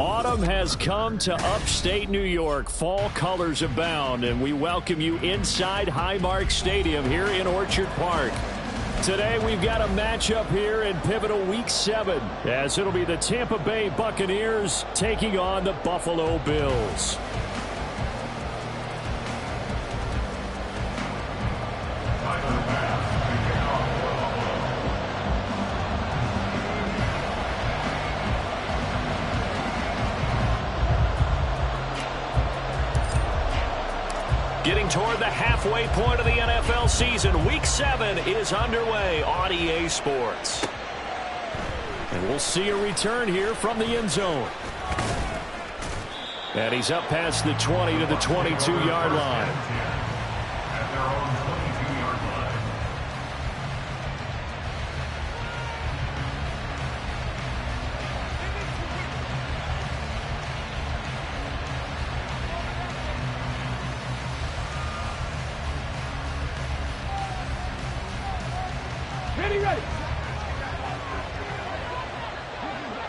Autumn has come to upstate New York. Fall colors abound, and we welcome you inside Highmark Stadium here in Orchard Park. Today we've got a matchup here in pivotal Week 7, as it'll be the Tampa Bay Buccaneers taking on the Buffalo Bills. Getting toward the halfway point of the NFL season. Week 7 is underway on EA Sports. And we'll see a return here from the end zone. And he's up past the 20 to the 22-yard line. Ready.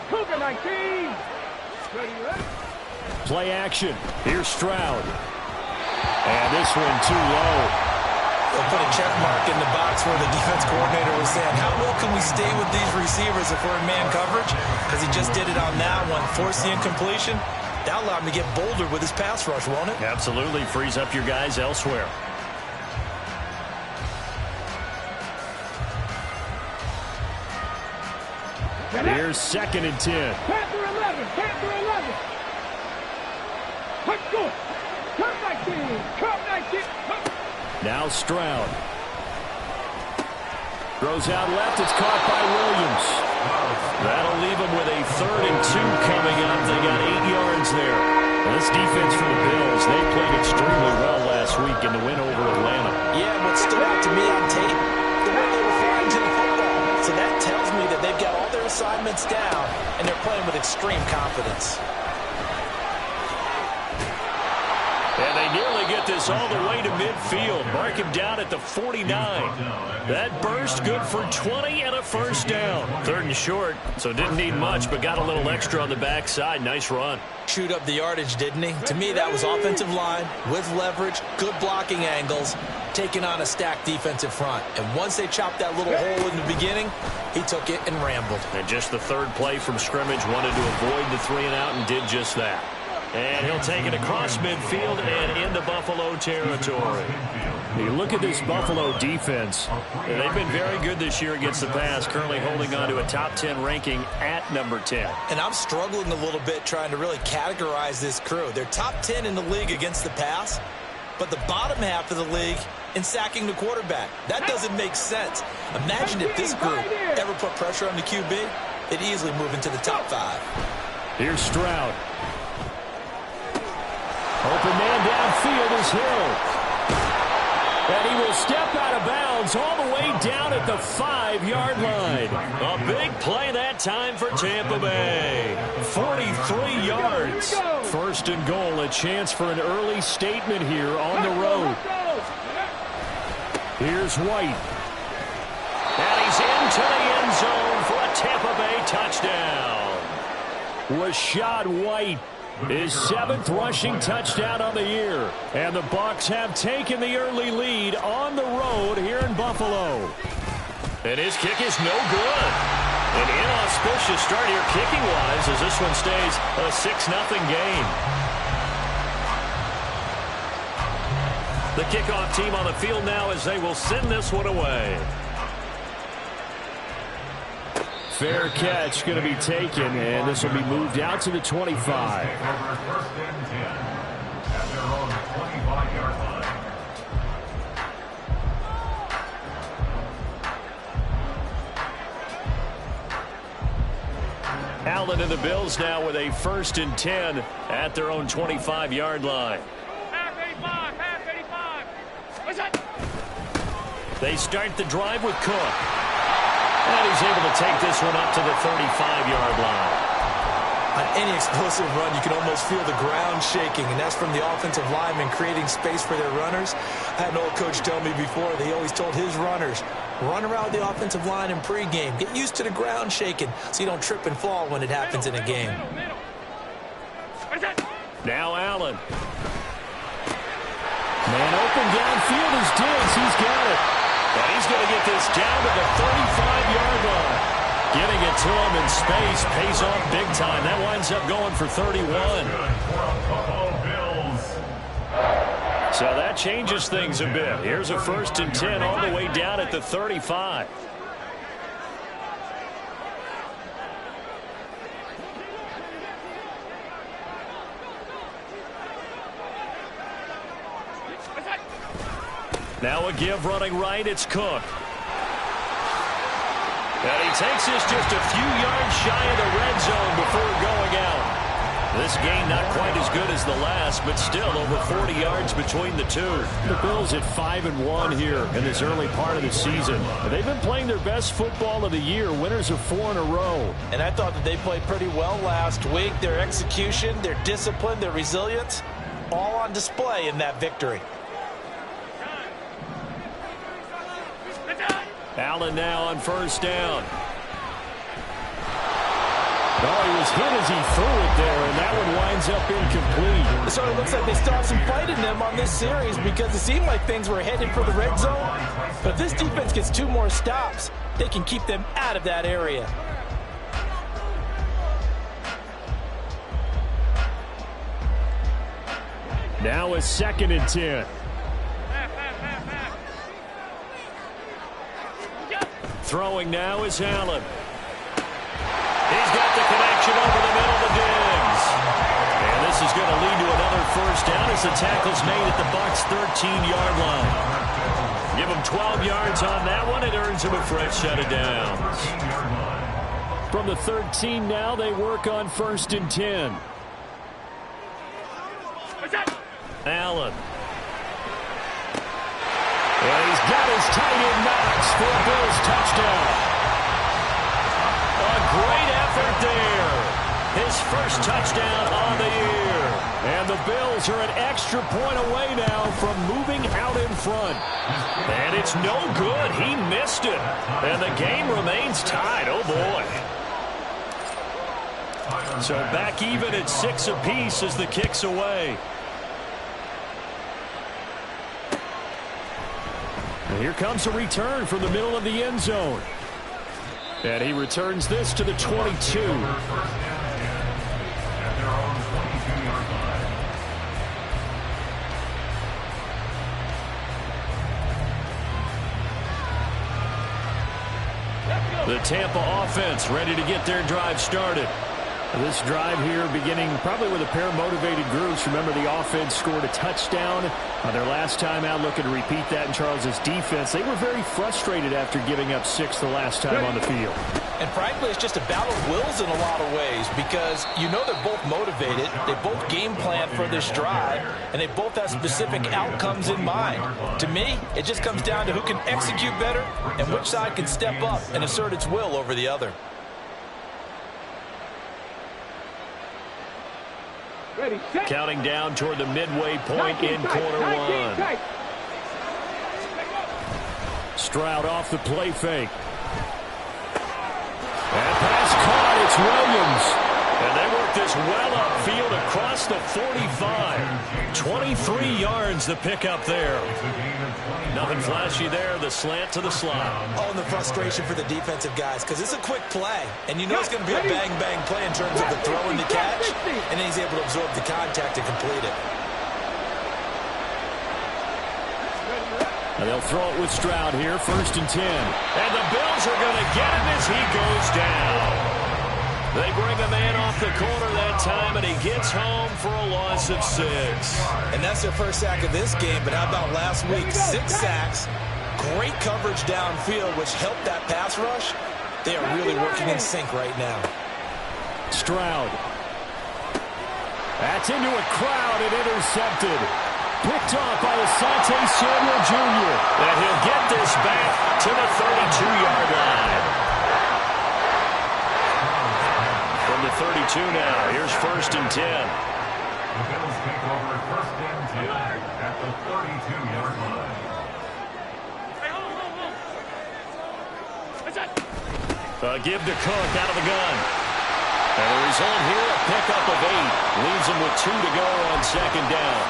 Cougar 19. Ready. Play action. Here's Stroud. And this one too low. They'll put a check mark in the box where the defense coordinator was saying, how well can we stay with these receivers if we're in man coverage? Because he just did it on that one. Force the incompletion. That allowed him to get bolder with his pass rush, won't it? Absolutely. Frees up your guys elsewhere. Here's 2nd and 10. Panther 11. Let's go. Cup 19. Now Stroud. Throws out left. It's caught by Williams. That'll leave him with a 3rd and 2 coming up. They got 8 yards there. Now this defense for the Bills, they played extremely well last week in the win over Atlanta. Yeah, what stood out to me on tape, the way they were flying to the football. So that tells me that they've got all their assignments down, and they're playing with extreme confidence. And they nearly get this all the way to midfield. Mark him down at the 49. That burst good for 20 and a first down. 3rd and short, so didn't need much, but got a little extra on the backside. Nice run. Chewed up the yardage, didn't he? To me, that was offensive line with leverage, good blocking angles, taking on a stacked defensive front. And once they chopped that little hole in the beginning, he took it and rambled. And just the 3rd play from scrimmage, wanted to avoid the 3 and out and did just that. And he'll take it across midfield and into Buffalo territory. You look at this Buffalo defense. They've been very good this year against the pass, currently holding on to a top 10 ranking at number 10. And I'm struggling a little bit trying to really categorize this crew. They're top 10 in the league against the pass, but the bottom half of the league in sacking the quarterback. That doesn't make sense. Imagine if this group ever put pressure on the QB, they'd easily move into the top 5. Here's Stroud. Open man downfield is Hill. And he will step out of bounds all the way down at the 5-yard line. A big play that time for Tampa Bay. 43 yards. 1st and goal, a chance for an early statement here on the road. Here's White. And he's into the end zone for a Tampa Bay touchdown. Rashad White, his 7th rushing touchdown on the year. And the Bucs have taken the early lead on the road here in Buffalo. And his kick is no good. An inauspicious start here kicking-wise as this one stays a 6-0 game. The kickoff team on the field now as they will send this one away. Fair catch going to be taken, and this will be moved out to the 25. Allen and the Bills now with a 1st and 10 at their own 25-yard line. Half 85. What's that? They start the drive with Cook. And he's able to take this one up to the 35-yard line. On any explosive run, you can almost feel the ground shaking, and that's from the offensive linemen creating space for their runners. I had an old coach tell me before that he always told his runners, run around the offensive line in pregame. Get used to the ground shaking so you don't trip and fall when it happens in a game. Now Allen. Man open downfield is Diggs. He's got it. And he's going to get this down to the 35-yard line. Getting it to him in space pays off big time. That winds up going for 31. So that changes things a bit. Here's a 1st and 10 all the way down at the 35. Now a give running right. It's Cook. And he takes this just a few yards shy of the red zone before going out. This game not quite as good as the last, but still over 40 yards between the two. The Bills at 5-1 here in this early part of the season. They've been playing their best football of the year. Winners of 4 in a row. And I thought that they played pretty well last week. Their execution, their discipline, their resilience, all on display in that victory. Allen now on 1st down. Oh, he was hit as he threw it there, and that one winds up incomplete. So it looks like they still have some fight in them on this series because it seemed like things were headed for the red zone. But if this defense gets 2 more stops, they can keep them out of that area. Now a 2nd and 10. Throwing now is Allen. He's got the connection over the middle to Diggs. And this is going to lead to another 1st down as the tackle's made at the Bucs' 13-yard line. Give him 12 yards on that one. It earns him a fresh set of downs. From the 13 now, they work on 1st and 10. Allen. And he's got his tight end Knox for a Bills touchdown. A great effort there. His 1st touchdown on the year. And the Bills are an extra point away now from moving out in front. And it's no good. He missed it. And the game remains tied. Oh, boy. So back even at 6 apiece as the kick's away. And here comes a return from the middle of the end zone. And he returns this to the 22. The Tampa offense ready to get their drive started. This drive here beginning probably with a pair of motivated groups. Remember, the offense scored a touchdown their last time out, looking to repeat that in Charles's defense. They were very frustrated after giving up 6 the last time on the field. And frankly, it's just a battle of wills in a lot of ways because you know they're both motivated. They both game plan for this drive, and they both have specific outcomes in mind. To me, it just comes down to who can execute better and which side can step up and assert its will over the other. Ready, set. Counting down toward the midway point in quarter 1. Stroud off the play fake. And pass caught. It's Williams. And they work this well upfield across the 45. 23 yards the pickup there. Nothing flashy there. The slant to the slot. Oh, and the frustration for the defensive guys because it's a quick play. And you know it's going to be a bang-bang play in terms of the throw and the catch. And then he's able to absorb the contact and complete it. And they'll throw it with Stroud here, 1st and 10. And the Bills are going to get him as he goes down. They bring a man off the corner that time, and he gets home for a loss of 6. And that's their 1st sack of this game, but how about last week? 6 sacks, great coverage downfield, which helped that pass rush. They are really working in sync right now. Stroud. That's into a crowd and intercepted. Picked off by Asante Samuel Jr. And he'll get this back to the 32-yard line. From the 32 now, here's 1st and 10. The Bills take over 1st and 10 at the 32-yard line. Give to Cook out of the gun. And the result here, a pickup of 8. Leaves him with 2 to go on second down.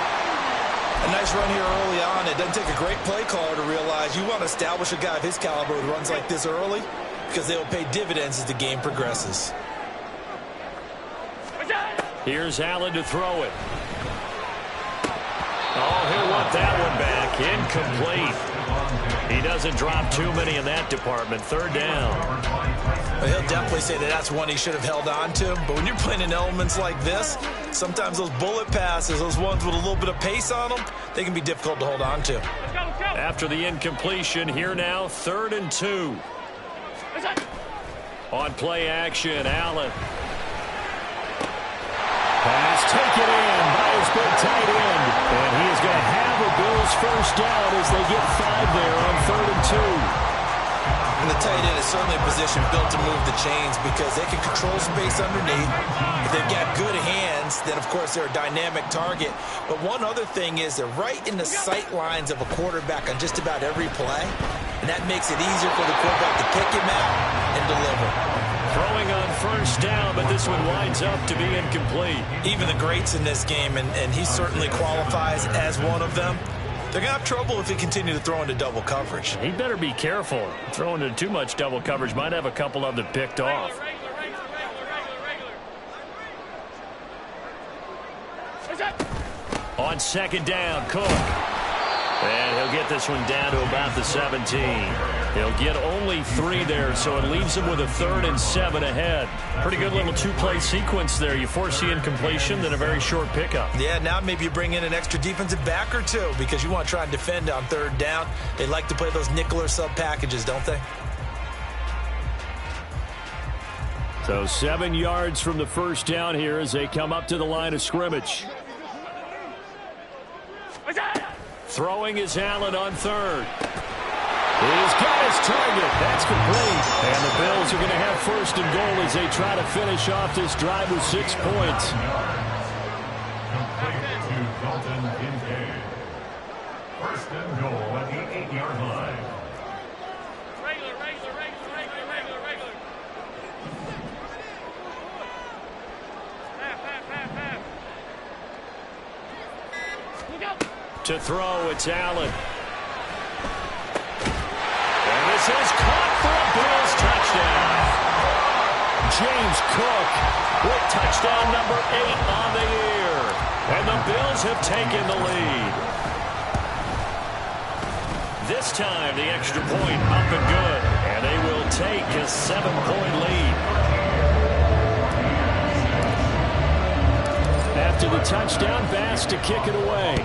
A nice run here early on. It doesn't take a great play caller to realize you want to establish a guy of his caliber who runs like this early because they will pay dividends as the game progresses. Here's Allen to throw it. Oh, he'll want that one back. Incomplete. He doesn't drop too many in that department. Third down. Well, he'll definitely say that that's one he should have held on to. But when you're playing in elements like this, sometimes those bullet passes, those ones with a little bit of pace on them, they can be difficult to hold on to. After the incompletion, here now, 3rd and 2. On play action, Allen. Pass taken in by his big tight end. And he is going to have a Bills first down as they get 5 there on 3rd and 2. And the tight end is certainly a position built to move the chains because they can control space underneath. If they've got good hands, then, of course, they're a dynamic target. But one other thing is they're right in the sight lines of a quarterback on just about every play. And that makes it easier for the quarterback to pick him out and deliver. Throwing on first down, but this one winds up to be incomplete. Even the greats in this game, and he certainly qualifies as one of them, they're going to have trouble if they continue to throw into double coverage. He better be careful. Throwing into too much double coverage might have a couple of them picked off. On second down, Cook. And he'll get this one down to about the 17. He'll get only 3 there, so it leaves him with a 3rd and 7 ahead. Pretty good little 2-play sequence there. You force the incompletion, then a very short pickup. Yeah, now maybe you bring in an extra defensive back or 2 because you want to try and defend on 3rd down. They like to play those nickel or sub packages, don't they? So 7 yards from the first down here as they come up to the line of scrimmage. Throwing is Allen on 3rd. He's got his target. That's complete. And the Bills are going to have 1st and goal as they try to finish off this drive with 6 points. Complete to Dalton Kincaid. 1st and goal at the 8-yard line. Regular. Half. Look out. To throw, it's Allen. And this is caught for a Bills touchdown. James Cook with touchdown number 8 on the year. And the Bills have taken the lead. This time, the extra point up and good. And they will take a 7-point lead. After the touchdown, Bass to kick it away.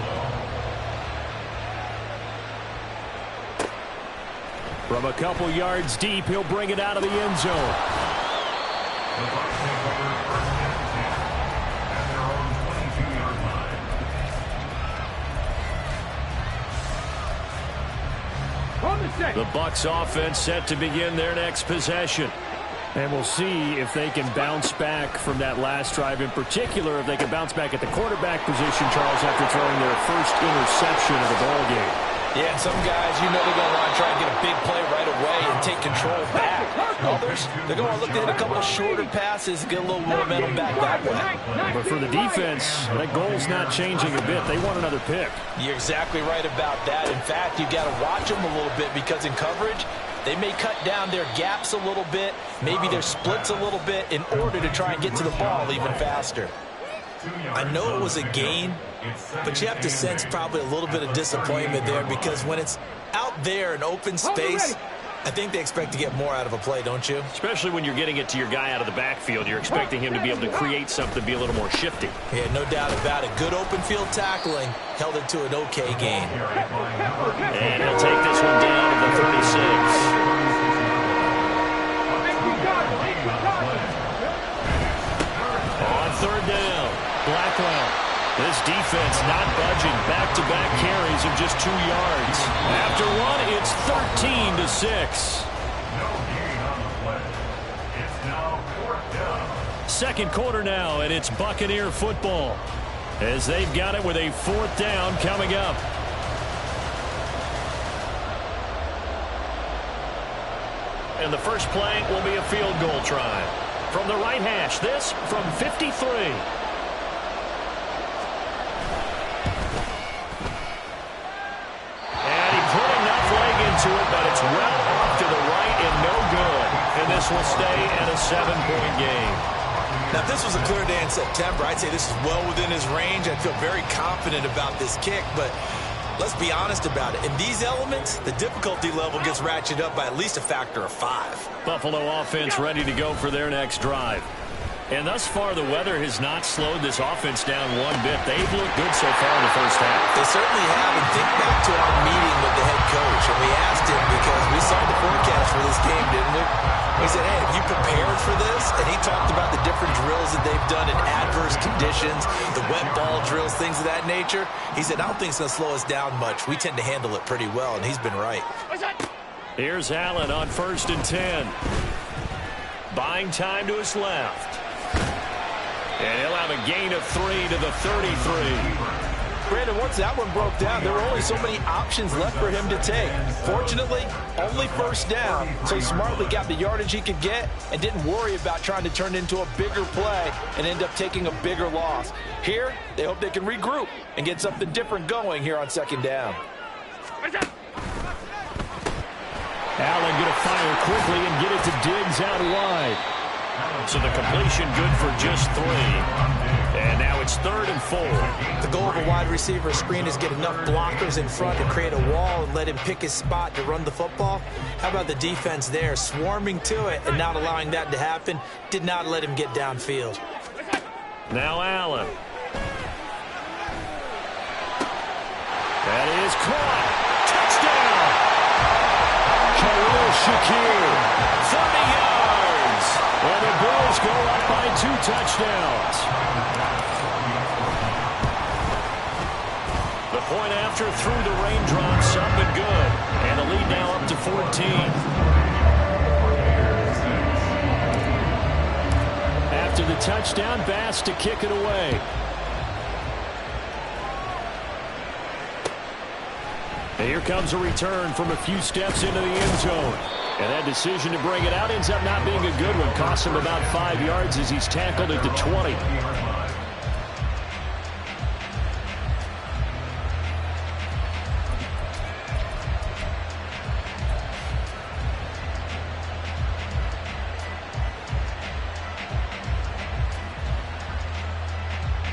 From a couple yards deep, he'll bring it out of the end zone. The Bucs take over 1st and 10 at their own 22-yard line. On the set. The Bucs offense set to begin their next possession. And we'll see if they can bounce back from that last drive. In particular, if they can bounce back at the quarterback position, Charles, after throwing their first interception of the ballgame. Yeah, and some guys, you know they're going to want to try and get a big play right away and take control back. Others, they're going to look to hit a couple of shorter passes, get a little momentum back that way. But for the defense, that goal's not changing a bit. They want another pick. You're exactly right about that. In fact, you've got to watch them a little bit because in coverage, they may cut down their gaps a little bit, maybe their splits a little bit in order to try and get to the ball even faster. I know it was a gain, but you have to sense probably a little bit of disappointment there because when it's out there in open space, I think they expect to get more out of a play, don't you? Especially when you're getting it to your guy out of the backfield. You're expecting him to be able to create something, be a little more shifty. Yeah, no doubt about it. Good open field tackling held it to an okay gain. And he'll take this one down to the 36. On 3rd down, Blackwell. This defense not budging. Back-to-back carries of just 2 yards. After one, it's 13-6. No gain on the play. It's now 4th down. Second quarter now, and it's Buccaneer football. As they've got it with a 4th down coming up. And the first play will be a field goal try. from the right hash. This from 53. And he put enough leg into it, but it's well off to the right and no good. And this will stay at a 7-point game. Now, if this was a clear day in September, I'd say this is well within his range. I'd feel very confident about this kick, but let's be honest about it. In these elements, the difficulty level gets ratcheted up by at least a factor of 5. Buffalo offense ready to go for their next drive. And thus far, the weather has not slowed this offense down one bit. They've looked good so far in the first half. They certainly have. And think back to our meeting with the head coach. And we asked him, because we saw the forecast for this game, didn't we? We said, hey, have you prepared for this? And he talked about the different drills that they've done in adverse conditions, the wet ball drills, things of that nature. He said, I don't think it's going to slow us down much. We tend to handle it pretty well, and he's been right. Here's Allen on 1st and 10. Buying time to his left. And he'll have a gain of 3 to the 33. Brandon, once that one broke down, there were only so many options left for him to take. Fortunately, only first down, so he smartly got the yardage he could get and didn't worry about trying to turn it into a bigger play and end up taking a bigger loss. Here, they hope they can regroup and get something different going here on 2nd down. Allen going to fire quickly and get it to Diggs out wide. So the completion good for just 3. And now it's 3rd and 4. The goal of a wide receiver screen is get enough blockers in front to create a wall and let him pick his spot to run the football. How about the defense there, swarming to it and not allowing that to happen? Did not let him get downfield. Now Allen. That is caught. Touchdown. Khalil Shakir. 30 yards. And the Bills go up by 2 touchdowns. The point after through the raindrops, up and good. And the lead now up to 14. After the touchdown, Bass to kick it away. And here comes a return from a few steps into the end zone. And that decision to bring it out ends up not being a good one. Costs him about 5 yards as he's tackled at the 20.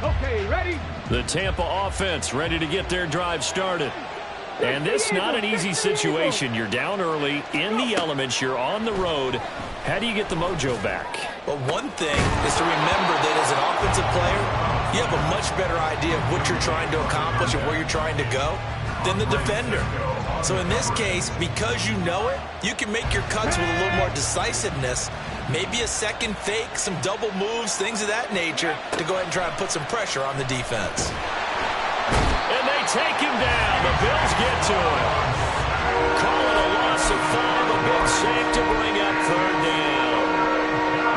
Okay, ready? The Tampa offense ready to get their drive started. And this not an easy situation. You're down early, in the elements, you're on the road. How do you get the mojo back? Well, one thing is to remember that as an offensive player, you have a much better idea of what you're trying to accomplish and where you're trying to go than the defender. So in this case, because you know it, you can make your cuts with a little more decisiveness, maybe a second fake, some double moves, things of that nature, to go ahead and try and put some pressure on the defense. And they take him down. The Bills get to him. Call it a loss of 5. A big save to bring up 3rd down.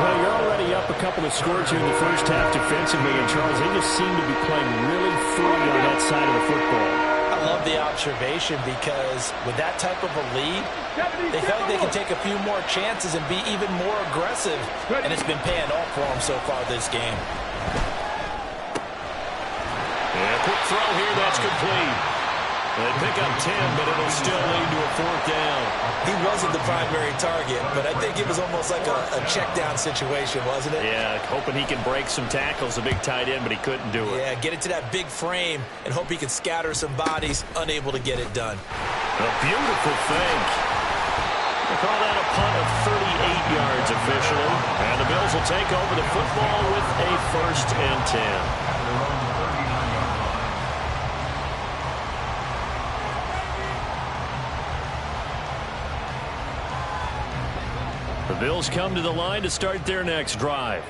Well, you're already up a couple of scores here in the first half defensively. And, Charles, they just seem to be playing really free on that side of the football. I love the observation because with that type of a lead, they feel like they can take a few more chances and be even more aggressive. And it's been paying off for them so far this game. And a quick throw here, that's complete. They pick up 10, but it'll still lead to a 4th down. He wasn't the primary target, but I think it was almost like a check-down situation, wasn't it? Yeah, hoping he can break some tackles, a big tight end, but he couldn't do it. Yeah, get it to that big frame and hope he can scatter some bodies, unable to get it done. A beautiful fake. They call that a punt of 38 yards officially. And the Bills will take over the football with a 1st and 10. The Bills come to the line to start their next drive.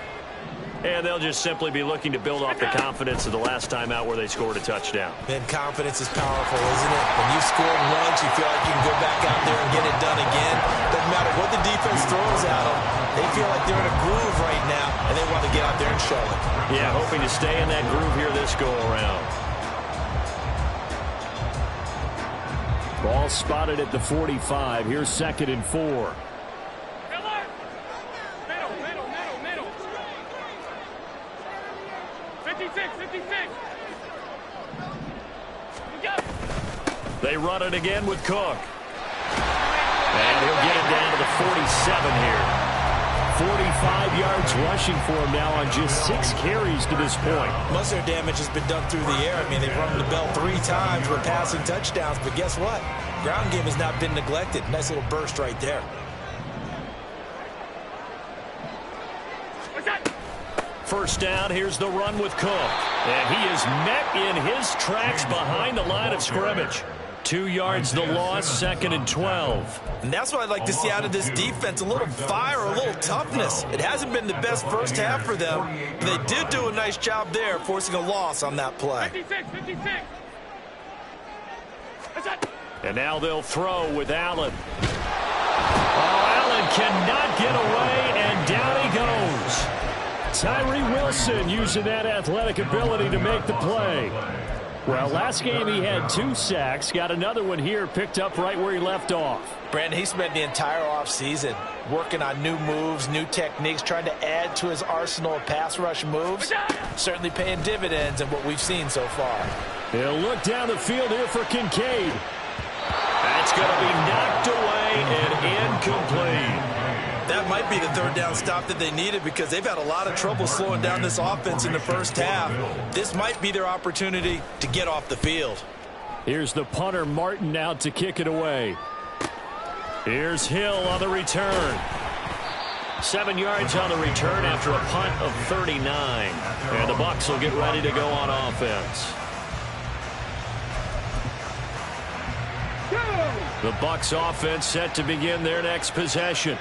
And they'll just simply be looking to build off the confidence of the last time out where they scored a touchdown. Man, confidence is powerful, isn't it? When you've scored once, you feel like you can go back out there and get it done again. Doesn't matter what the defense throws at them. They feel like they're in a groove right now, and they want to get out there and show it. Yeah, hoping to stay in that groove here this go-around. Ball spotted at the 45. Here's 2nd and 4. Middle, middle, middle, middle. They run it again with Cook. And he'll get it down to the 47 here. 45 yards rushing for him now on just 6 carries to this point. Most of their damage has been done through the air. I mean, they've rung the bell 3 times with passing touchdowns, but guess what? Ground game has not been neglected. Nice little burst right there. First down, here's the run with Cook. And he is met in his tracks behind the line of scrimmage. 2 yards the loss, 2nd and 12. And that's what I'd like to see out of this defense, a little fire, a little toughness. It hasn't been the best first half for them, but they did do a nice job there, forcing a loss on that play. 56. And now they'll throw with Allen. Oh, Allen cannot get away, and down he goes. Tyree Wilson using that athletic ability to make the play. Well, last game he had 2 sacks. Got another one here, picked up right where he left off. Brandon, he spent the entire offseason working on new moves, new techniques, trying to add to his arsenal of pass rush moves. Certainly paying dividends in what we've seen so far. He'll look down the field here for Kincaid. That's going to be knocked away and incomplete. That might be the 3rd down stop that they needed because they've had a lot of trouble slowing down this offense in the first half. This might be their opportunity to get off the field. Here's the punter, Martin, out to kick it away. Here's Hill on the return. 7 yards on the return after a punt of 39. And the Bucs will get ready to go on offense. The Bucs offense set to begin their next possession.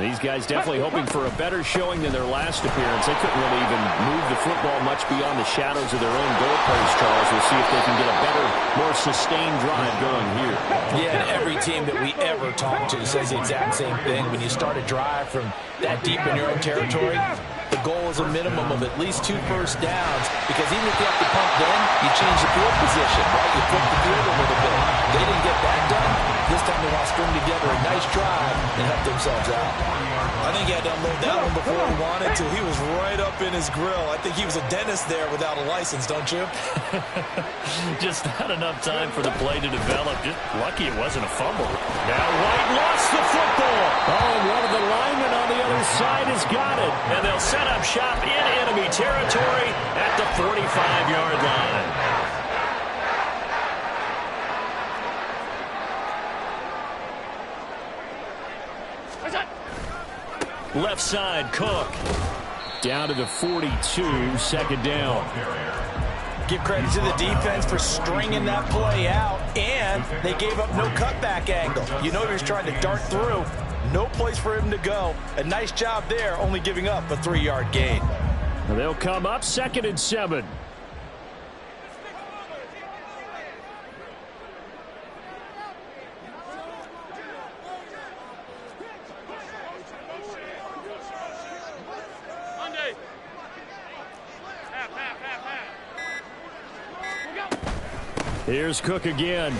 These guys definitely hoping for a better showing than their last appearance. They couldn't really even move the football much beyond the shadows of their own goalpost, Charles. We'll see if they can get a better, more sustained drive going here. Yeah, and every team that we ever talk to says the exact same thing. When you start a drive from that deep in your own territory, the goal is a minimum of at least 2 first downs, because even if you have to punt then, you change the field position, right? You flip the field a little bit. They didn't get that done. This time they want to string together a nice drive and help themselves out. I think he had to unload that one before he wanted to. He was right up in his grill. I think he was a dentist there without a license, don't you? Just not enough time for the play to develop. Just lucky it wasn't a fumble. Now White lost the football. Oh, and one of the linemen on the other side has got it. And they'll set up shop in enemy territory at the 45-yard line. Left side, Cook. Down to the 42, 2nd down. Give credit to the defense for stringing that play out, and they gave up no cutback angle. You know he was trying to dart through. No place for him to go. A nice job there, only giving up a 3-yard gain. They'll come up 2nd and 7. Here's Cook again.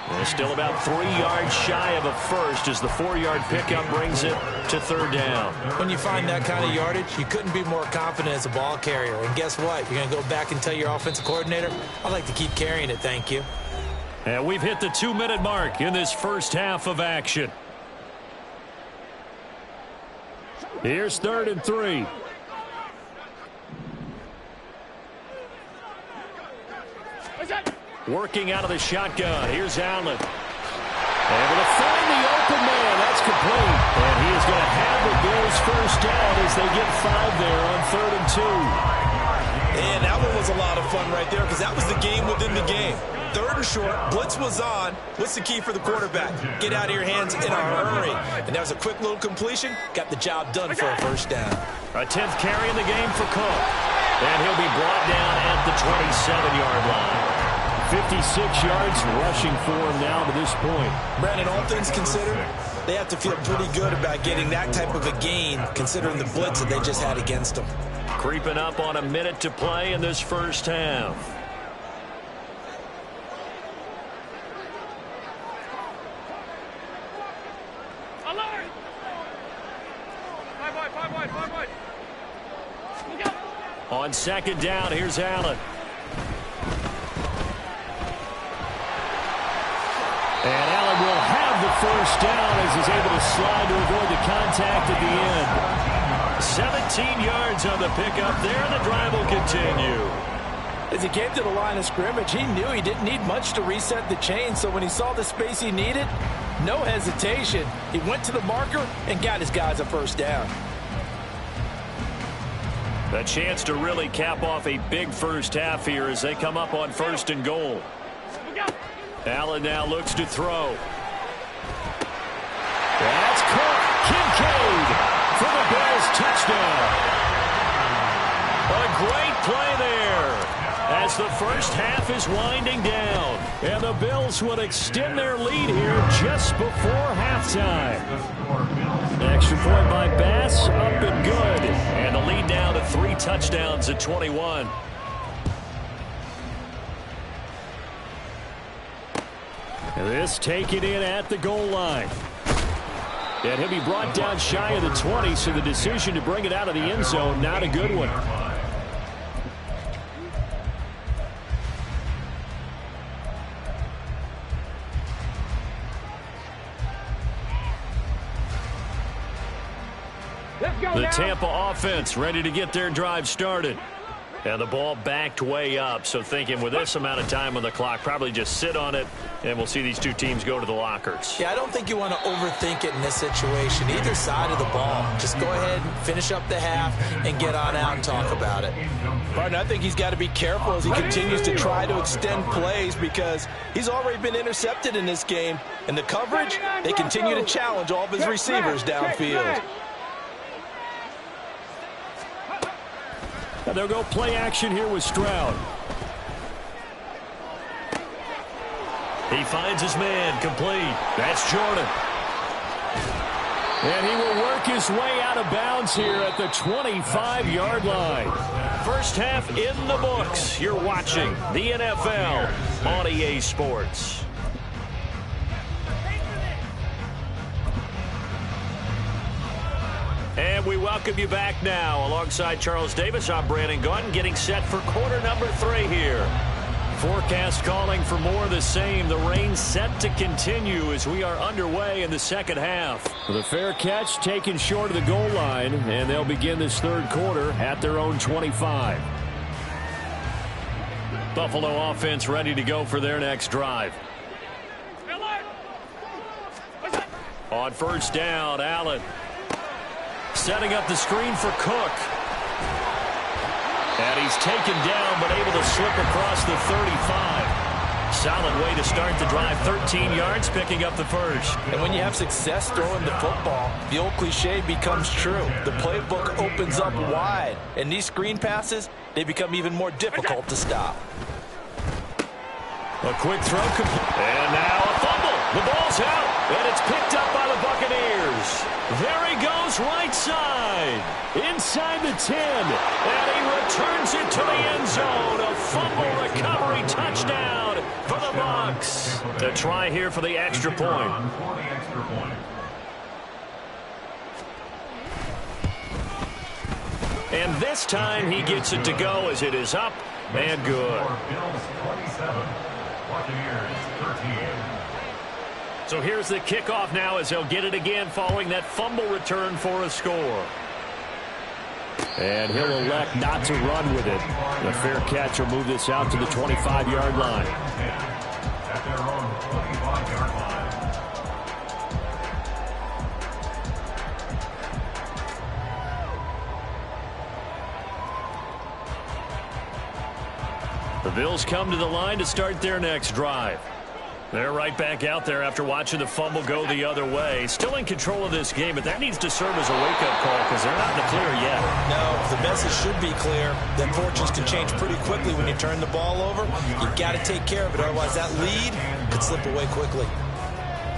They're still about 3 yards shy of a first as the 4-yard pickup brings it to 3rd down. When you find that kind of yardage, you couldn't be more confident as a ball carrier. And guess what? You're going to go back and tell your offensive coordinator, I'd like to keep carrying it, thank you. And we've hit the 2-minute mark in this first half of action. Here's 3rd and 3. Working out of the shotgun. Here's Allen. Able to find the open man. That's complete. And he is going to have the Bills first down as they get 5 there on 3rd and 2. And that one was a lot of fun right there because that was the game within the game. 3rd and short. Blitz was on. What's the key for the quarterback? Get out of your hands in a hurry. And that was a quick little completion. Got the job done for a first down. A 10th carry in the game for Cook. And he'll be brought down at the 27-yard line. 56 yards rushing for him now to this point. Brandon, all things considered, they have to feel pretty good about getting that type of a gain considering the blitz that they just had against them. Creeping up on a minute to play in this first half. Alert! 5 wide. On 2nd down, here's Allen. And Allen will have the first down as he's able to slide to avoid the contact at the end. 17 yards on the pickup there, and the drive will continue. As he came to the line of scrimmage, he knew he didn't need much to reset the chain, so when he saw the space he needed, no hesitation. He went to the marker and got his guys a first down. A chance to really cap off a big first half here as they come up on 1st and goal. Allen now looks to throw. That's caught. Kincaid for the Bills touchdown. A great play there as the first half is winding down. And the Bills will extend their lead here just before halftime. Extra point by Bass, up and good. And the lead down to 3 touchdowns at 21. This taken in at the goal line. And he'll be brought down shy of the 20, so the decision to bring it out of the end zone, not a good one. The Tampa offense ready to get their drive started. And the ball backed way up, so thinking with this amount of time on the clock, probably just sit on it, and we'll see these two teams go to the lockers. Yeah, I don't think you want to overthink it in this situation. Either side of the ball. Just go ahead and finish up the half and get on out and talk about it. Martin, I think he's got to be careful as he continues to try to extend plays because he's already been intercepted in this game. And the coverage, they continue to challenge all of his receivers downfield. And they'll go play action here with Stroud. He finds his man complete. That's Jordan. And he will work his way out of bounds here at the 25-yard line. First half in the books. You're watching the NFL on EA Sports. And we welcome you back now. Alongside Charles Davis, I'm Brandon Gaudin, getting set for quarter number 3 here. Forecast calling for more of the same. The rain set to continue as we are underway in the second half. The fair catch taken short of the goal line, and they'll begin this third quarter at their own 25. Buffalo offense ready to go for their next drive. On first down, Allen. Setting up the screen for Cook. And he's taken down, but able to slip across the 35. Solid way to start the drive. 13 yards, picking up the first. And when you have success throwing the football, the old cliche becomes true. The playbook opens up wide. And these screen passes, they become even more difficult to stop. A quick throw. And now a fumble. The ball's out. And it's picked up by the Buccaneers. There he goes right side. Inside the 10. And he returns it to the end zone. A fumble recovery touchdown for the Bucs. A try here for the extra point. And this time he gets it to go as it is up and good. So here's the kickoff now as they'll get it again following that fumble return for a score. And he'll elect not to run with it. The fair catch will move this out to the 25-yard line. At their own 25-yard line. The Bills come to the line to start their next drive. They're right back out there after watching the fumble go the other way. Still in control of this game, but that needs to serve as a wake-up call because they're not in the clear yet. No, the message should be clear. Then fortunes can change pretty quickly when you turn the ball over. You've got to take care of it, otherwise that lead could slip away quickly.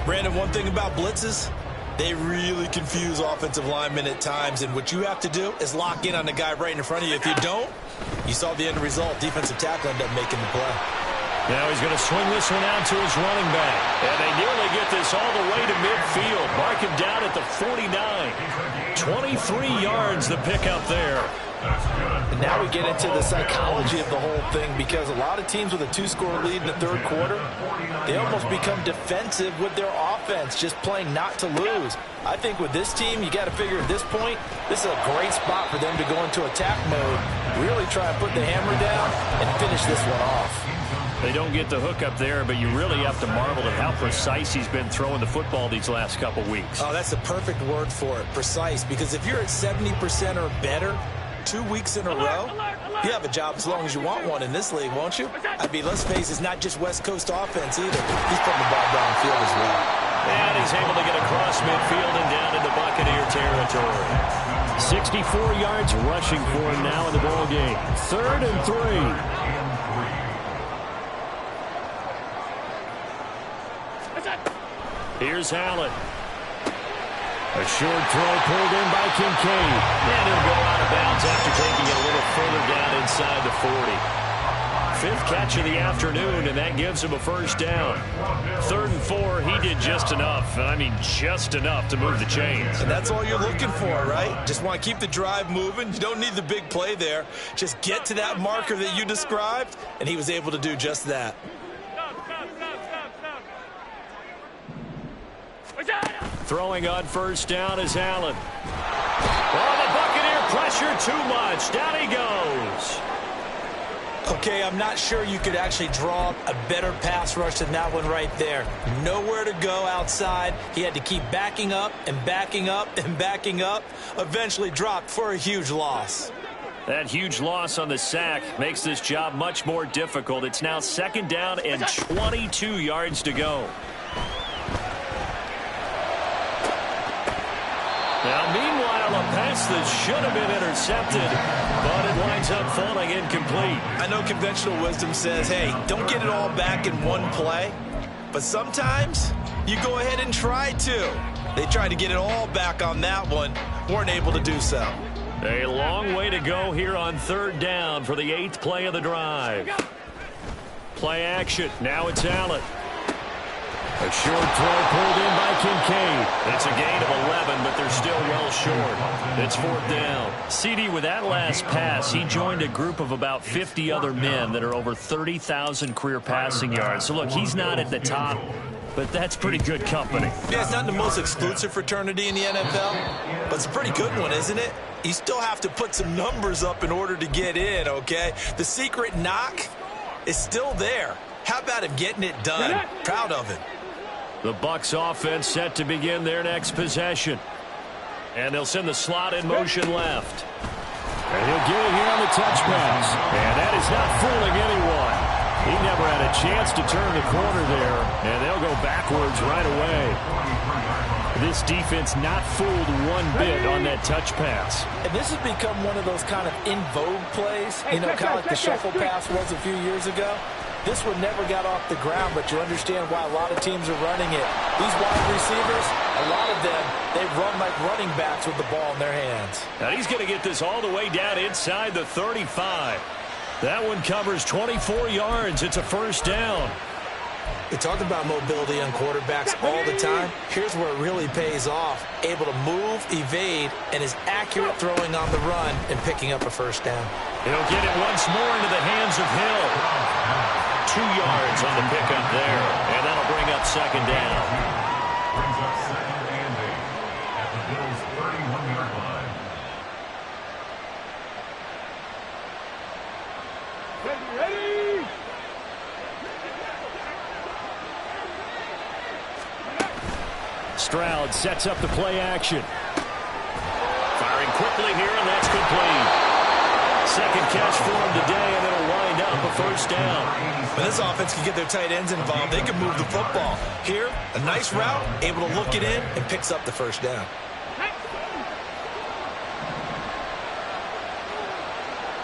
Brandon, one thing about blitzes, they really confuse offensive linemen at times, and what you have to do is lock in on the guy right in front of you. If you don't, you saw the end result. Defensive tackle ended up making the play. Now he's going to swing this one out to his running back. And they nearly get this all the way to midfield. Mark him down at the 49. 23 yards the pickup there. And now we get into the psychology of the whole something, because a lot of teams with a 2-score lead in the third quarter, they almost become defensive with their offense, just playing not to lose. I think with this team, you got to figure at this point, this is a great spot for them to go into attack mode, really try and put the hammer down and finish this one off. They don't get the hook up there, but you really have to marvel at how precise he's been throwing the football these last couple weeks. Oh, that's the perfect word for it, precise, because if you're at 70% or better 2 weeks in a row, you have a job as long as you want one in this league, won't you? I mean, let's face it, it's not just West Coast offense either. He's putting the ball downfield as well. And he's able to get across midfield and down into Buccaneer territory. 64 yards rushing for him now in the ball game. 3rd and 3. Here's Allen. A short throw pulled in by Kincaid. And he'll go out of bounds after taking it a little further down inside the 40. 5th catch of the afternoon, and that gives him a first down. 3rd and 4, he did just enough, and I mean just enough to move the chains. And that's all you're looking for, right? Just want to keep the drive moving. You don't need the big play there. Just get to that marker that you described, and he was able to do just that. Throwing on first down is Allen. Oh, the Buccaneer pressure too much. Down he goes. Okay, I'm not sure you could actually draw up a better pass rush than that one right there. Nowhere to go outside. He had to keep backing up and backing up and backing up. Eventually dropped for a huge loss. That huge loss on the sack makes this job much more difficult. It's now 2nd down and 22 yards to go. Now, meanwhile, a pass that should have been intercepted, but it winds up falling incomplete. I know conventional wisdom says, hey, don't get it all back in one play, but sometimes you go ahead and try to. They tried to get it all back on that one, weren't able to do so. A long way to go here on 3rd down for the 8th play of the drive. Play action. Now it's Allen. A short throw pulled in by Kincaid. It's a gain of 11, but they're still well short. It's 4th down. CD, with that last pass, he joined a group of about 50 other men that are over 30,000 career passing yards. So, look, he's not at the top, but that's pretty good company. Yeah, it's not the most exclusive fraternity in the NFL, but it's a pretty good one, isn't it? You still have to put some numbers up in order to get in, okay? The secret knock is still there. How about him getting it done? Proud of him. The Bucs offense set to begin their next possession. And they'll send the slot in motion left. And he'll get it here on the touch pass. And that is not fooling anyone. He never had a chance to turn the corner there. And they'll go backwards right away. This defense not fooled one bit on that touch pass. And this has become one of those kind of in vogue plays. You know, kind of like the shuffle pass was a few years ago. This one never got off the ground, but you understand why a lot of teams are running it. These wide receivers, a lot of them, they run like running backs with the ball in their hands. Now he's going to get this all the way down inside the 35. That one covers 24 yards. It's a first down. We talk about mobility on quarterbacks all the time. Here's where it really pays off. Able to move, evade, and is accurate throwing on the run and picking up a first down. He'll get it once more into the hands of Hill. 2 yards on the pickup there, and that'll bring up 2nd down. Brings up 2nd and 8 at the Bills' 31-yard line. Ready! Stroud sets up the play action. Firing quickly here, and that's complete. 2nd catch for him today, and it'll wind up a first down. When this offense can get their tight ends involved, they can move the football. Here, a nice route, able to look it in, and picks up the first down.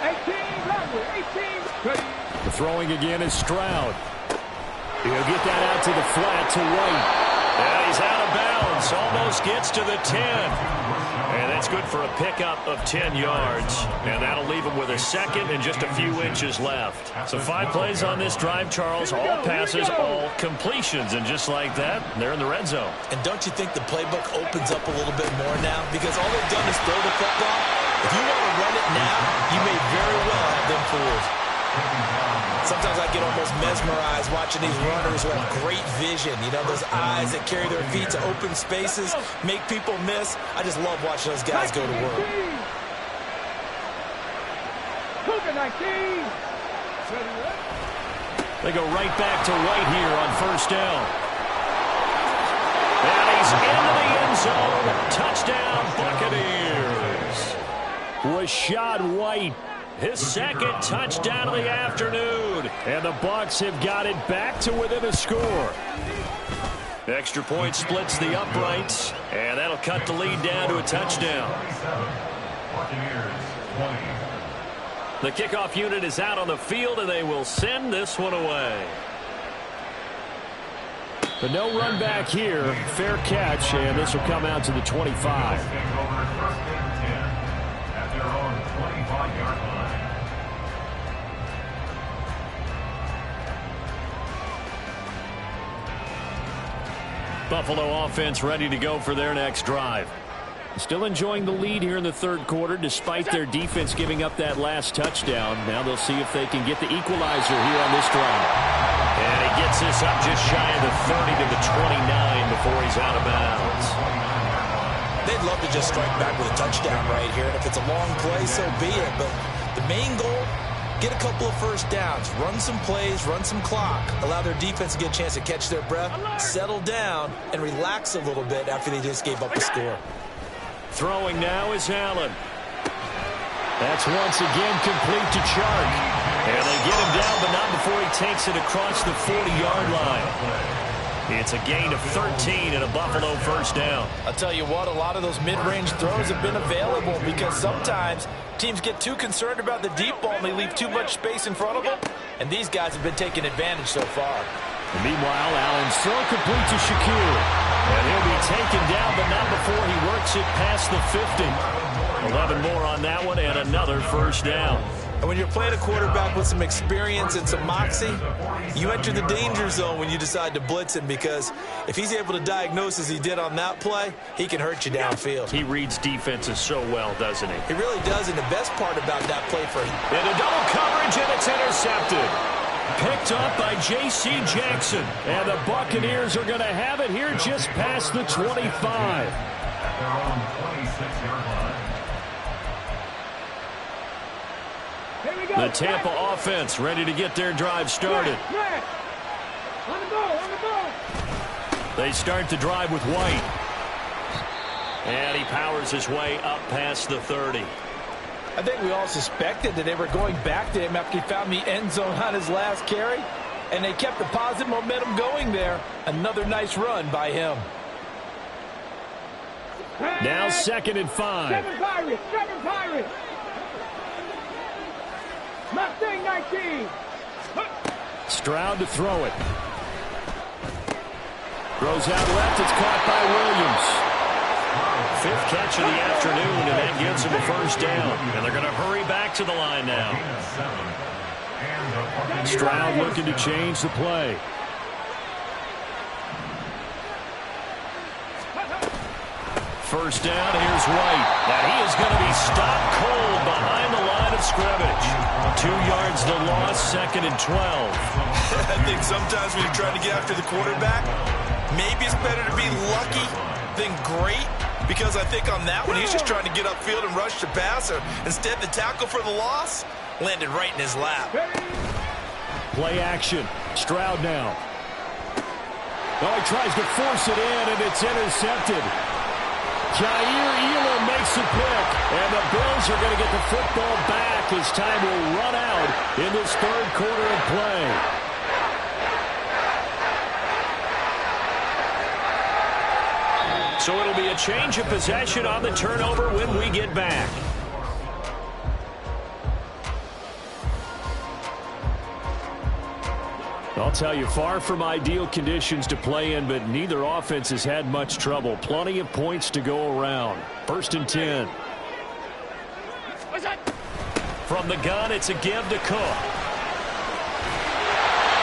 18. The throwing again is Stroud. He'll get that out to the flat to White. And he's out of bounds. Almost gets to the 10. And that's good for a pickup of 10 yards. And that'll leave him with a 2nd and just a few inches left. So 5 plays on this drive, Charles. All passes, all completions. And just like that, they're in the red zone. And don't you think the playbook opens up a little bit more now? Because all they've done is throw the football. If you want to run it now, you may very well have them fooled. Sometimes I get almost mesmerized watching these runners who have great vision. You know, those eyes that carry their feet to open spaces, make people miss. I just love watching those guys go to work. They go right back to White here on first down. And he's into the end zone. Touchdown, Buccaneers. Rashad White, his second touchdown of the afternoon. And the Bucs have got it back to within a score. Extra point splits the uprights, and that'll cut the lead down to a touchdown. Buccaneers 20. The kickoff unit is out on the field, and they will send this one away. But no run back here. Fair catch, and this will come out to the 25. Take over first and 10 at their own 25-yard line. Buffalo offense ready to go for their next drive. Still enjoying the lead here in the third quarter despite their defense giving up that last touchdown. Now they'll see if they can get the equalizer here on this drive. And he gets this up just shy of the 30 to the 29 before he's out of bounds. They'd love to just strike back with a touchdown right here. And if it's a long play, so be it. But the main goal, get a couple of first downs, run some plays, run some clock, allow their defense to get a chance to catch their breath, settle down, and relax a little bit after they just gave up a score. Throwing now is Allen. That's once again complete to Chark. And they get him down, but not before he takes it across the 40-yard line. It's a gain of 13 and a Buffalo first down. I'll tell you what, a lot of those mid-range throws have been available because sometimes teams get too concerned about the deep ball and they leave too much space in front of them. And these guys have been taking advantage so far. And meanwhile, Allen's throw complete to Shakir. And he'll be taken down, but not before he works it past the 50. 11 more on that one and another first down. And when you're playing a quarterback with some experience and some moxie, you enter the danger zone when you decide to blitz him, because if he's able to diagnose as he did on that play, he can hurt you downfield. He reads defenses so well, doesn't he? He really does, and the best part about that play for him. And a double coverage, and it's intercepted. Picked up by J.C. Jackson. And the Buccaneers are going to have it here just past the 25. At their own 26-yard line. The Tampa offense ready to get their drive started. On the ball. They start the drive with White. And he powers his way up past the 30. I think we all suspected that they were going back to him after he found the end zone on his last carry, and they kept the positive momentum going there. Another nice run by him. Now 2nd and 5. Seven Pirates. Mustang 19. Stroud to throw it. Throws out left. It's caught by Williams. 5th catch of the afternoon, and that gives him a first down. And they're going to hurry back to the line now. Stroud looking to change the play. First down, here's White. Now he is going to be stopped cold behind the line of scrimmage. 2 yards the loss, 2nd and 12. I think sometimes when you're trying to get after the quarterback, maybe it's better to be lucky than great, because I think on that one he's just trying to get upfield and rush the passer. Instead, the tackle for the loss landed right in his lap. Play action. Stroud now. Oh, he tries to force it in, and it's intercepted. Jair Elam makes the pick, and the Bills are going to get the football back as time will run out in this third quarter of play. So it'll be a change of possession on the turnover when we get back. I'll tell you, far from ideal conditions to play in, but neither offense has had much trouble. Plenty of points to go around. 1st and 10. From the gun, it's a give to Cook.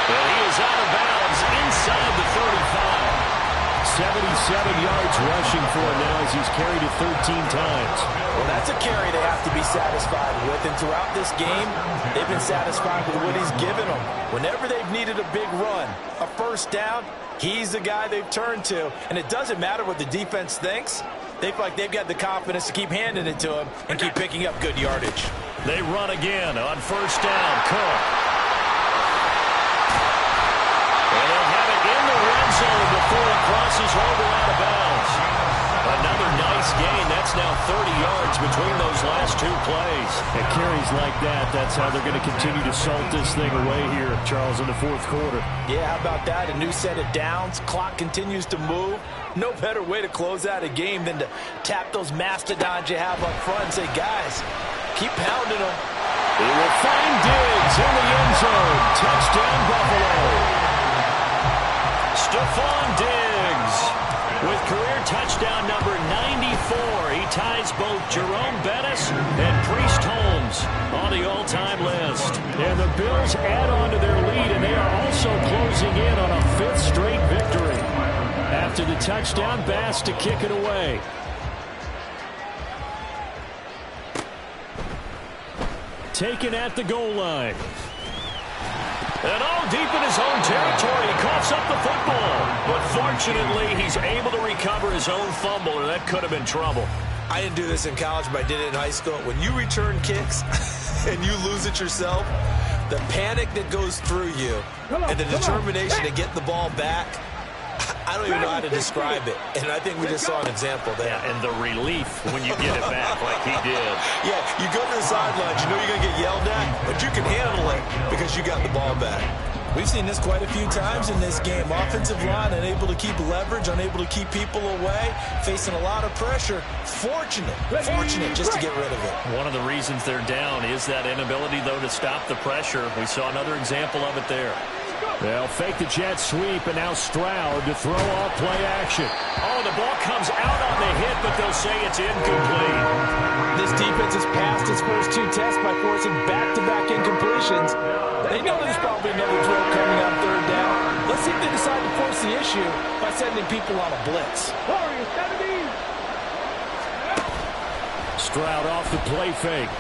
And he is out of bounds inside the 35. 77 yards rushing for him now as he's carried it 13 times. Well, that's a carry they have to be satisfied with. And throughout this game, they've been satisfied with what he's given them. Whenever they've needed a big run, a first down, he's the guy they've turned to. And it doesn't matter what the defense thinks. They feel like they've got the confidence to keep handing it to him and keep picking up good yardage. They run again on first down. Cook. And they'll have it in the red zone before it crosses over out of bounds. Another nice gain. That's now 30 yards between those last two plays. And carries like that, that's how they're going to continue to salt this thing away here, Charles, in the fourth quarter. Yeah, how about that? A new set of downs. Clock continues to move. No better way to close out a game than to tap those mastodons you have up front and say, guys, keep pounding them. He will find Diggs in the end zone. Touchdown, Buffalo. Stephon Diggs with career touchdown number 94. He ties both Jerome Bettis and Priest Holmes on the all-time list. And the Bills add on to their lead, and they are also closing in on a fifth straight victory. After the touchdown, Bass to kick it away. Taken at the goal line. And all deep in his own territory, he coughs up the football. But fortunately, he's able to recover his own fumble, or that could have been trouble. I didn't do this in college, but I did it in high school. When you return kicks and you lose it yourself, the panic that goes through you and the determination to get the ball back, I don't even know how to describe it. And I think we just saw an example there. Yeah, and the relief when you get it back like he did. Yeah, you go to the sidelines, you know you're going to get yelled at, but you can handle it because you got the ball back. We've seen this quite a few times in this game. Offensive line unable to keep leverage, unable to keep people away, facing a lot of pressure. Fortunate just to get rid of it. One of the reasons they're down is that inability, though, to stop the pressure. We saw another example of it there. They'll fake the jet sweep, and now Stroud to throw off play action. Oh, the ball comes out on the hit, but they'll say it's incomplete. This defense has passed its first two tests by forcing back-to-back incompletions. They know there's probably another throw coming on third down. Let's see if they decide to force the issue by sending people on a blitz. Stroud off the play fake.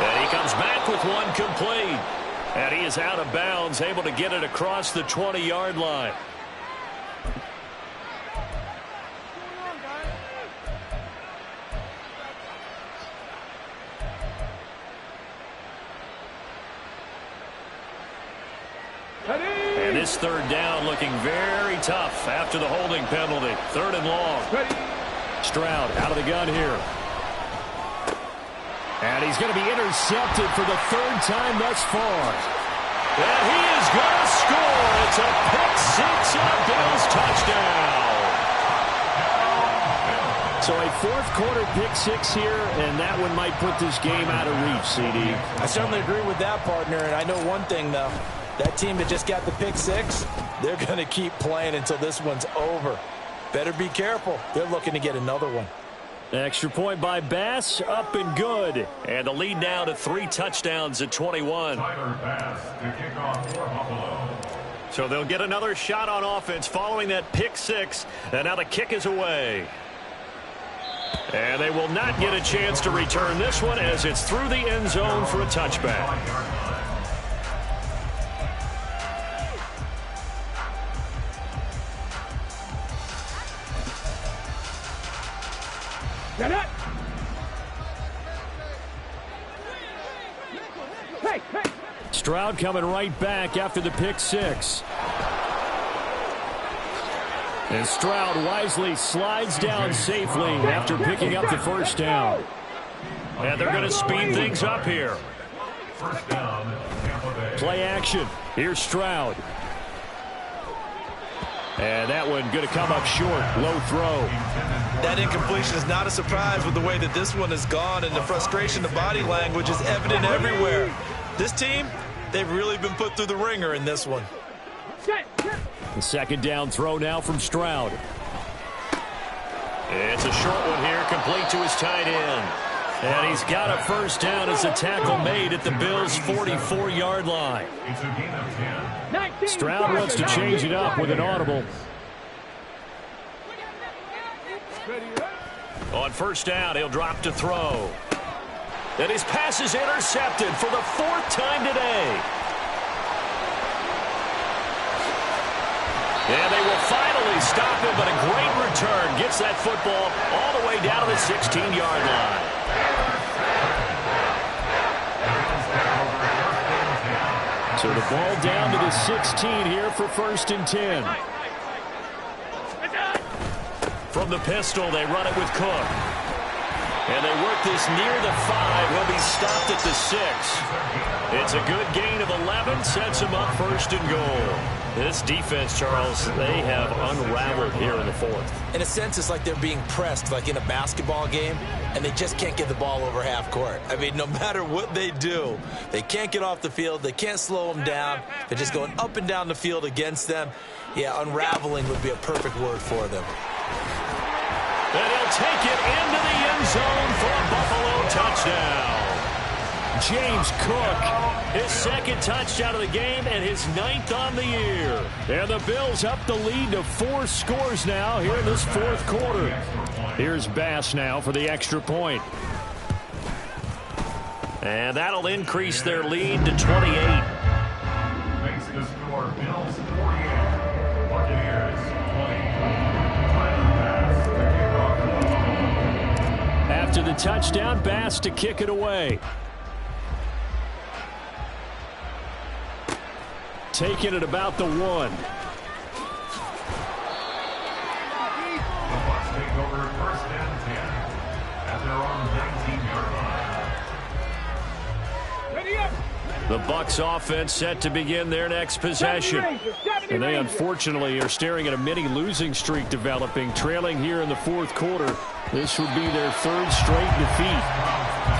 And he comes back with one complete. And he is out of bounds, able to get it across the 20-yard line. And this third down looking very tough after the holding penalty. Third and long. Stroud out of the gun here. And he's going to be intercepted for the third time thus far. And he is going to score. It's a pick-six and a Bills touchdown. So a fourth-quarter pick-six here, and that one might put this game out of reach, CD. I certainly agree with that, partner. And I know one thing, though. That team that just got the pick-six, they're going to keep playing until this one's over. Better be careful. They're looking to get another one. Extra point by Bass, up and good. And the lead now to 3 touchdowns at 21. So they'll get another shot on offense following that pick-six. And now the kick is away. And they will not get a chance to return this one as it's through the end zone for a touchback. Get it! Hey! Stroud coming right back after the pick-six. And Stroud wisely slides down safely after picking up the first down. And they're going to speed things up here. Play action. Here's Stroud. And that one going to come up short. Low throw. That incompletion is not a surprise with the way that this one has gone, and the frustration, the body language is evident everywhere. This team, they've really been put through the ringer in this one. The second down throw now from Stroud. It's a short one here, complete to his tight end. And he's got a first down as a tackle made at the Bills' 44-yard line. It's a gain of 10. Stroud wants to change it up with an audible. On first down, he'll drop to throw. And his pass is intercepted for the 4th time today. And they will finally stop him, but a great return gets that football all the way down to the 16-yard line. So the ball down to the 16 here for 1st and 10. From the pistol, they run it with Cook. And they work this near the 5. He'll be stopped at the 6. It's a good gain of 11. Sets him up 1st and goal. This defense, Charles, they have unraveled here in the 4th. In a sense, it's like they're being pressed like in a basketball game, and they just can't get the ball over half court. I mean, no matter what they do, they can't get off the field. They can't slow them down. They're just going up and down the field against them. Yeah, unraveling would be a perfect word for them. And he'll take it into the end zone for a Buffalo touchdown. James Cook, his 2nd touchdown of the game and his 9th on the year. And the Bills up the lead to 4 scores now here in this 4th quarter. Here's Bass now for the extra point. And that'll increase their lead to 28. Makes the score Bills 48. Buccaneers 20. After the touchdown, Bass to kick it away. Taking it about the 1. The Bucs take over 1st and 10 at their own 19-yard line. Ready up. The Bucs offense set to begin their next possession. And they unfortunately are staring at a mini losing streak developing, trailing here in the 4th quarter. This would be their 3rd straight defeat.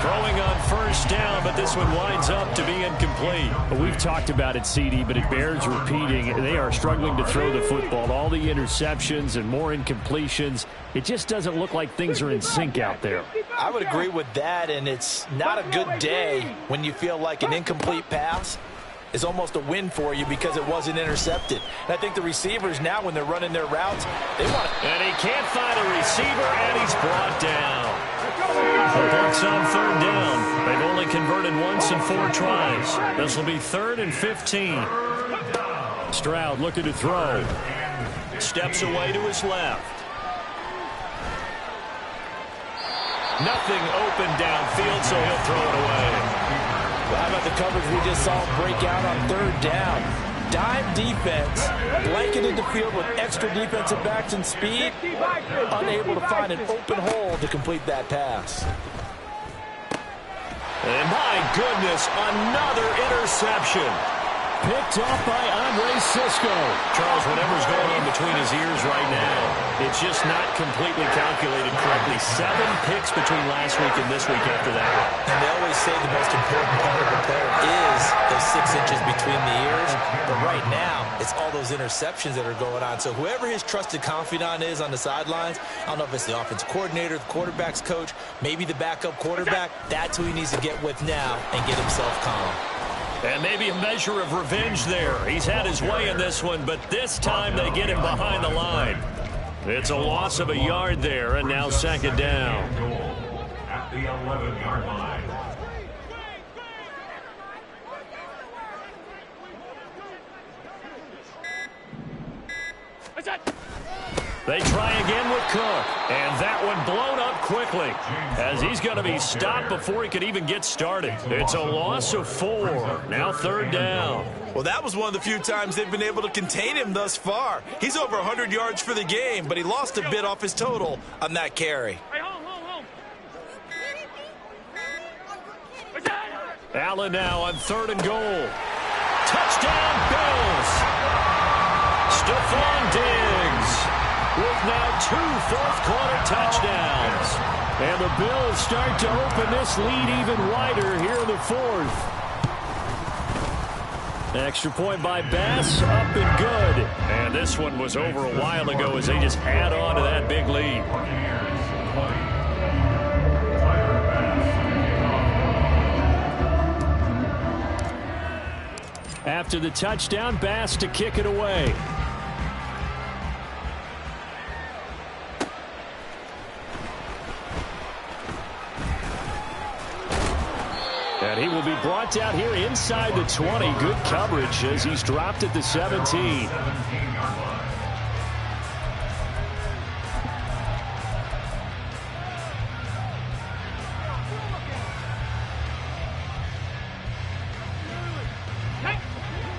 Throwing on first down, but this one winds up to be incomplete. We've talked about it, CD, but it bears repeating. They are struggling to throw the football. All the interceptions and more incompletions. It just doesn't look like things are in sync out there. I would agree with that, and it's not a good day when you feel like an incomplete pass is almost a win for you because it wasn't intercepted. And I think the receivers now, when they're running their routes, they want to... And he can't find a receiver, and he's brought down. The Bucs on 3rd down. They've only converted once in 4 tries. This will be 3rd and 15. Stroud looking to throw. Steps away to his left. Nothing open downfield, so he'll throw it away. Well, how about the coverage we just saw break out on 3rd down? Dime defense, blanketed the field with extra defensive backs and speed, unable to find an open hole to complete that pass. And my goodness, another interception. Picked off by Andre Sisco. Charles, whatever's going on between his ears right now, it's just not completely calculated correctly. 7 picks between last week and this week after that. And they always say the most important part of the player is those 6 inches between the ears. But right now, it's all those interceptions that are going on. So whoever his trusted confidant is on the sidelines, I don't know if it's the offensive coordinator, the quarterback's coach, maybe the backup quarterback, that's who he needs to get with now and get himself calm. And maybe a measure of revenge there. He's had his way in this one, but this time they get him behind the line. It's a loss of a yard there, and now 2nd down. At the 11-yard line. They try again with Cook, and that one blown up quickly as he's going to be stopped before he could even get started. It's a loss of 4. Now 3rd down. Well, that was one of the few times they've been able to contain him thus far. He's over 100 yards for the game, but he lost a bit off his total on that carry. Allen now on 3rd and goal. Touchdown, Bills. Stephon Diggs with now 2 fourth-quarter touchdowns. And the Bills start to open this lead even wider here in the 4th. Extra point by Bass, up and good. And this one was over a while ago as they just add on to that big lead. After the touchdown, Bass to kick it away. And he will be brought down here inside the 20. Good coverage as he's dropped at the 17.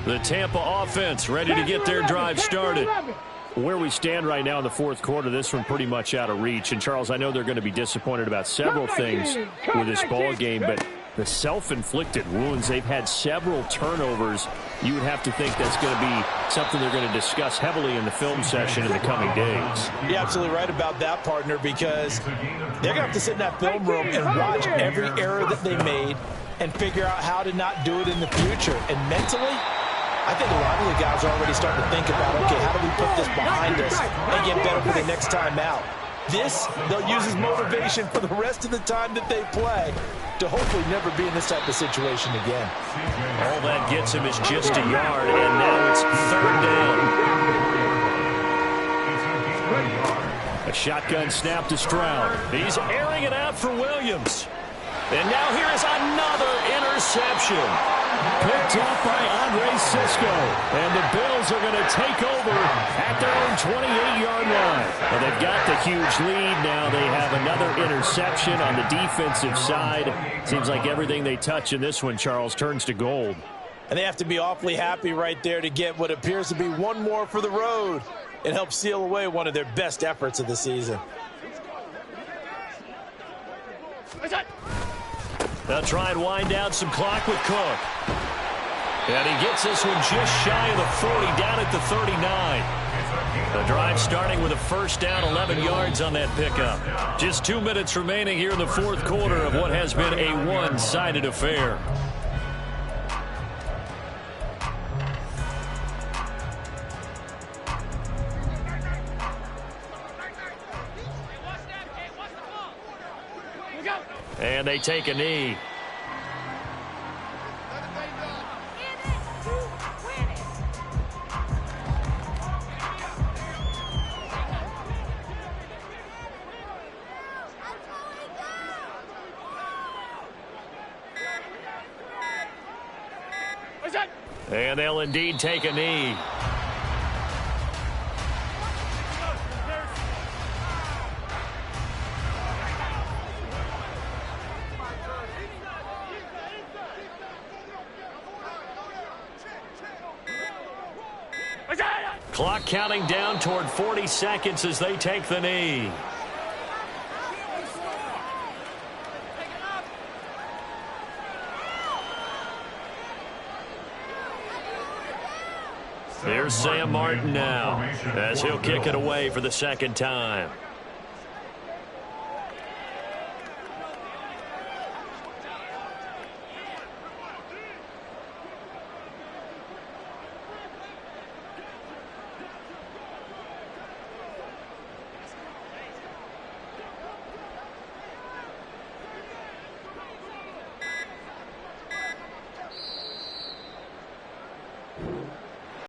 The Tampa offense ready to get their drive started. Where we stand right now in the fourth quarter, this one pretty much out of reach. And, Charles, I know they're going to be disappointed about several things with this ball game, but the self-inflicted wounds, they've had several turnovers. You would have to think that's going to be something they're going to discuss heavily in the film session in the coming days. You're absolutely right about that, partner, because they're going to have to sit in that film room and watch every error that they made and figure out how to not do it in the future. And mentally, I think a lot of the guys are already starting to think about, okay, how do we put this behind us and get better for the next time out? This, they'll use as motivation for the rest of the time that they play to hopefully never be in this type of situation again. All that gets him is just a yard, and now it's third down. A shotgun snap to Stroud. He's airing it out for Williams. And now here is another interception. Picked up by Andre Sisco. And the Bills are going to take over at their own 28-yard line. Well, they've got the huge lead. Now they have another interception on the defensive side. Seems like everything they touch in this one, Charles, turns to gold. And they have to be awfully happy right there to get what appears to be one more for the road. It helps seal away one of their best efforts of the season. They'll try and wind down some clock with Cook. And he gets this one just shy of the 40, down at the 39. The drive starting with a first down, 11 yards on that pickup. Just 2 minutes remaining here in the fourth quarter of what has been a one-sided affair. And they take a knee. And they'll indeed take a knee. Clock counting down toward 40 seconds as they take the knee. Here's Sam Martin now as he'll kick it away for the second time.